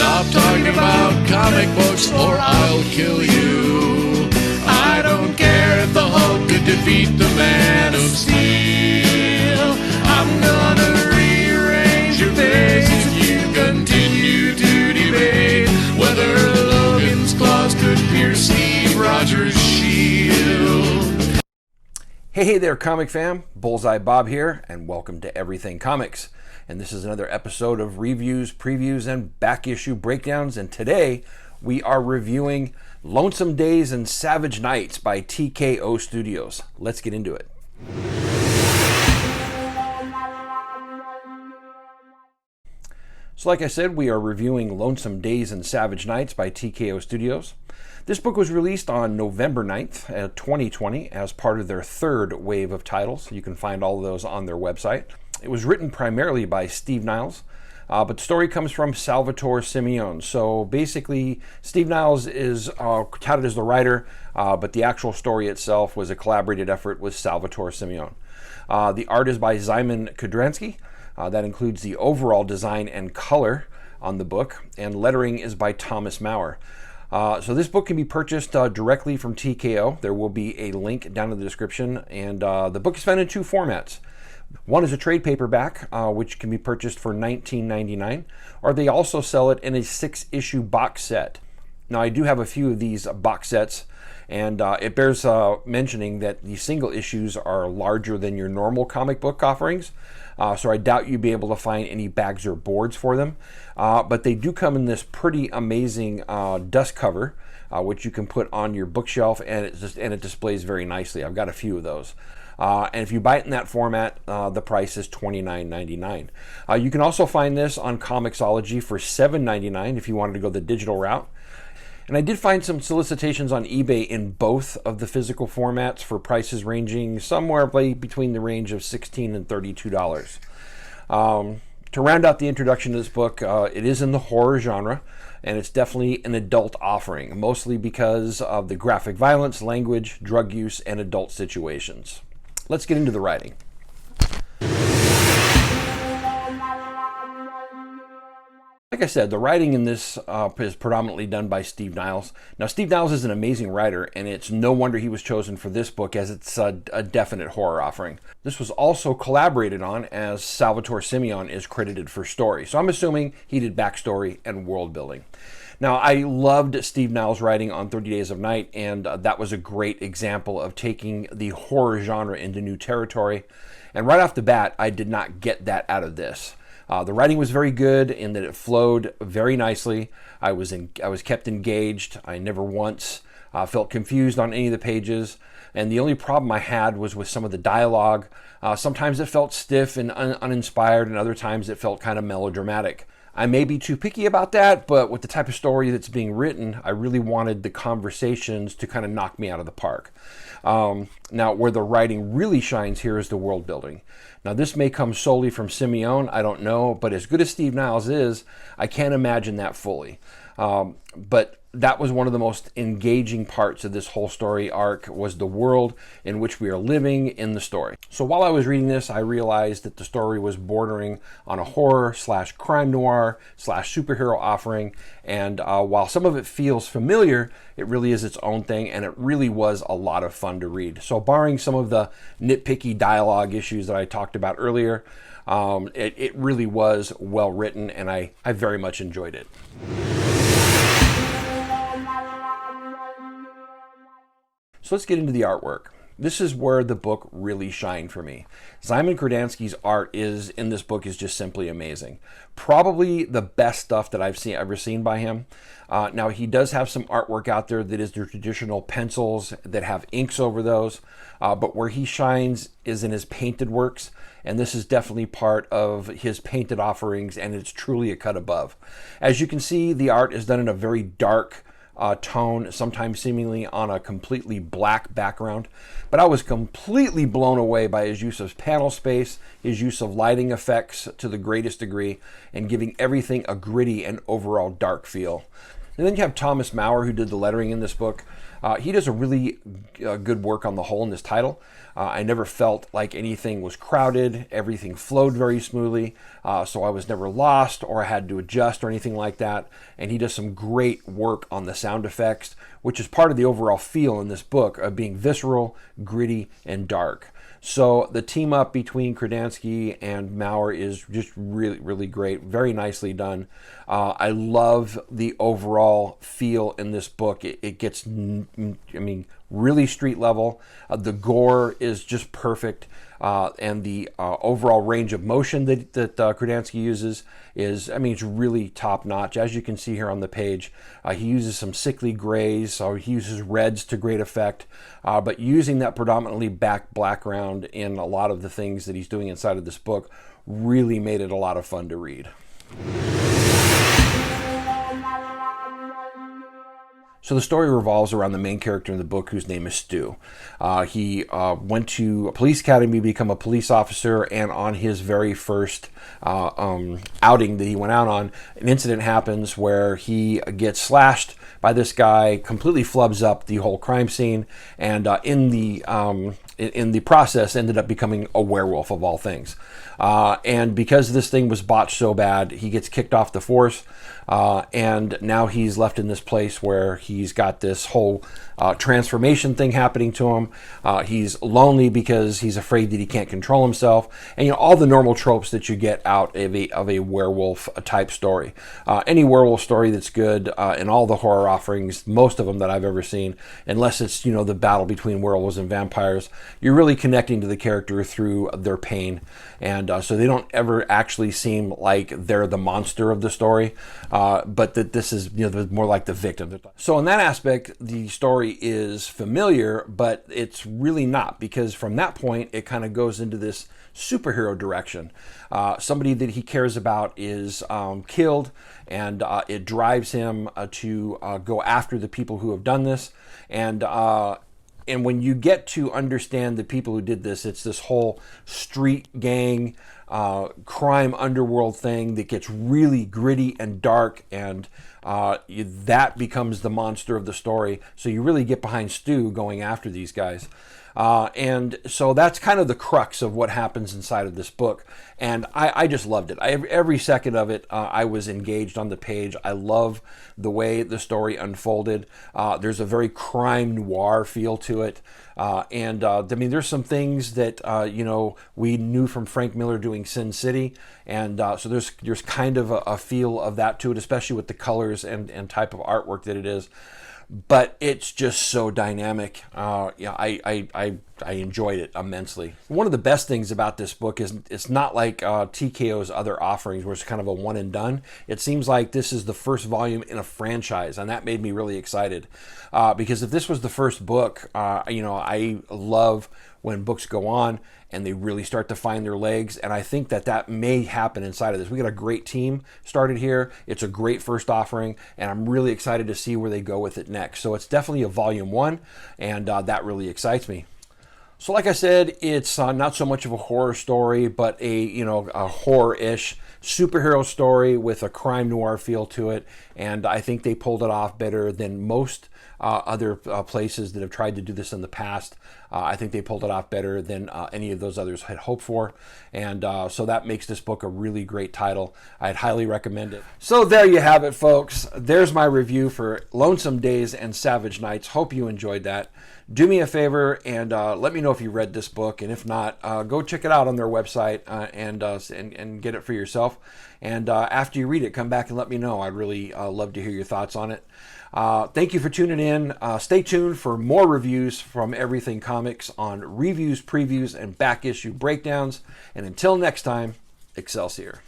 Stop talking about comic books or I'll kill you. I don't care if the Hulk could defeat the Man of Steel. I'm gonna rearrange your face if you continue to debate whether Logan's claws could pierce Steve Rogers' shield. Hey there, comic fam. Bullseye Bob here, and welcome to Everything Comics. And this is another episode of reviews, previews, and back issue breakdowns. And today we are reviewing Lonesome Days and Savage Nights by TKO Studios. Let's get into it. So like I said, we are reviewing Lonesome Days and Savage Nights by TKO Studios. This book was released on November 9th, 2020 as part of their third wave of titles. You can find all of those on their website. It was written primarily by Steve Niles, but the story comes from Salvatore Simeone. So basically, Steve Niles is touted as the writer, but the actual story itself was a collaborated effort with Salvatore Simeone. The art is by Szymon Kudranski. That includes the overall design and color on the book, and lettering is by Thomas Maurer. So this book can be purchased directly from TKO. There will be a link down in the description, and the book is found in two formats. One is a trade paperback, which can be purchased for $19.99, or they also sell it in a 6-issue box set. Now, I do have a few of these box sets, and it bears mentioning that the single issues are larger than your normal comic book offerings, so I doubt you'd be able to find any bags or boards for them. But they do come in this pretty amazing dust cover, which you can put on your bookshelf, and it displays very nicely. I've got a few of those. And if you buy it in that format, the price is $29.99. You can also find this on Comixology for $7.99 if you wanted to go the digital route. And I did find some solicitations on eBay in both of the physical formats for prices ranging somewhere between the range of $16 and $32. To round out the introduction to this book, it is in the horror genre, and it's definitely an adult offering, mostly because of the graphic violence, language, drug use, and adult situations. Let's get into the writing. Like I said, the writing in this is predominantly done by Steve Niles. Now, Steve Niles is an amazing writer, and it's no wonder he was chosen for this book, as it's a definite horror offering. This was also collaborated on, as Salvatore Simeone is credited for story. So I'm assuming he did backstory and world building. Now, I loved Steve Niles' writing on 30 Days of Night, and that was a great example of taking the horror genre into new territory. And right off the bat, I did not get that out of this. The writing was very good in that it flowed very nicely. I was kept engaged. I never once felt confused on any of the pages. And the only problem I had was with some of the dialogue. Sometimes it felt stiff and uninspired, and other times it felt kind of melodramatic. I may be too picky about that, but with the type of story that's being written, I really wanted the conversations to kind of knock me out of the park. Now, where the writing really shines here is the world building. Now, this may come solely from Simeone, I don't know, but as good as Steve Niles is, I can't imagine that fully. But that was one of the most engaging parts of this whole story arc, was the world in which we are living in the story. So while I was reading this, I realized that the story was bordering on a horror / crime noir / superhero offering. And while some of it feels familiar, it really is its own thing, and it really was a lot of fun to read. So barring some of the nitpicky dialogue issues that I talked about earlier, it really was well written, and I very much enjoyed it. So let's get into the artwork. This is where the book really shined for me. Szymon Kudranski's art in this book is just simply amazing. Probably the best stuff that I've ever seen by him. Now, he does have some artwork out there that is the traditional pencils that have inks over those, but where he shines is in his painted works, and this is definitely part of his painted offerings, and it's truly a cut above. As you can see, the art is done in a very dark tone, sometimes seemingly on a completely black background. But I was completely blown away by his use of panel space, his use of lighting effects to the greatest degree, and giving everything a gritty and overall dark feel. And then you have Thomas Maurer, who did the lettering in this book. He does a really good work on the whole in this title. I never felt like anything was crowded. Everything flowed very smoothly, so I was never lost or I had to adjust or anything like that. And he does some great work on the sound effects, which is part of the overall feel in this book of being visceral, gritty, and dark. So the team up between Kradansky and Maurer is just really, really great. Very nicely done. I love the overall feel in this book. It gets, I mean, really street level. The gore is just perfect. And the overall range of motion that Kradansky uses is, I mean, it's really top notch. As you can see here on the page, he uses some sickly grays, so he uses reds to great effect, but using that predominantly background in a lot of the things that he's doing inside of this book really made it a lot of fun to read. So the story revolves around the main character in the book, whose name is Stu. He went to a police academy to become a police officer, and on his very first outing that he went out on, an incident happens where he gets slashed by this guy, completely flubs up the whole crime scene, and in the process ended up becoming a werewolf of all things. And because this thing was botched so bad, he gets kicked off the force, and now he's left in this place where he's got this whole transformation thing happening to him. He's lonely because he's afraid that he can't control himself, and you know, all the normal tropes that you get out of a werewolf type story. Any werewolf story that's good, and all the horror offerings, most of them that I've ever seen, unless it's, you know, the battle between werewolves and vampires, you're really connecting to the character through their pain, and so they don't ever actually seem like they're the monster of the story, but that this is, you know, more like the victim. So in that aspect, the story is familiar, but it's really not, because from that point it kind of goes into this superhero direction. Somebody that he cares about is killed, and it drives him to go after the people who have done this. And when you get to understand the people who did this, it's this whole street gang, crime underworld thing that gets really gritty and dark, and that becomes the monster of the story. So you really get behind Stu going after these guys. And so that's kind of the crux of what happens inside of this book. And I just loved it. Every second of it, I was engaged on the page. I love the way the story unfolded. There's a very crime noir feel to it. I mean, there's some things that, you know, we knew from Frank Miller doing Sin City. And so there's kind of a feel of that to it, especially with the colors and type of artwork that it is. But it's just so dynamic. Yeah, I enjoyed it immensely. One of the best things about this book is it's not like TKO's other offerings where it's kind of a one and done. It seems like this is the first volume in a franchise, and that made me really excited. Because if this was the first book, you know, I love when books go on and they really start to find their legs, and I think that may happen inside of this. We got a great team started here. It's a great first offering, and I'm really excited to see where they go with it next. So it's definitely a volume one, and that really excites me. So like I said, it's not so much of a horror story, but a horror-ish superhero story with a crime noir feel to it, and I think they pulled it off better than most other places that have tried to do this in the past. I think they pulled it off better than any of those others had hoped for, and so that makes this book a really great title. I'd highly recommend it. So there you have it, folks. There's my review for Lonesome Days and Savage Nights. Hope you enjoyed that. Do me a favor and let me know if you read this book, and if not, go check it out on their website and get it for yourself. And after you read it, come back and let me know. I'd really love to hear your thoughts on it. Thank you for tuning in. Stay tuned for more reviews from Everything Comics on reviews, previews, and back issue breakdowns. And until next time, Excelsior.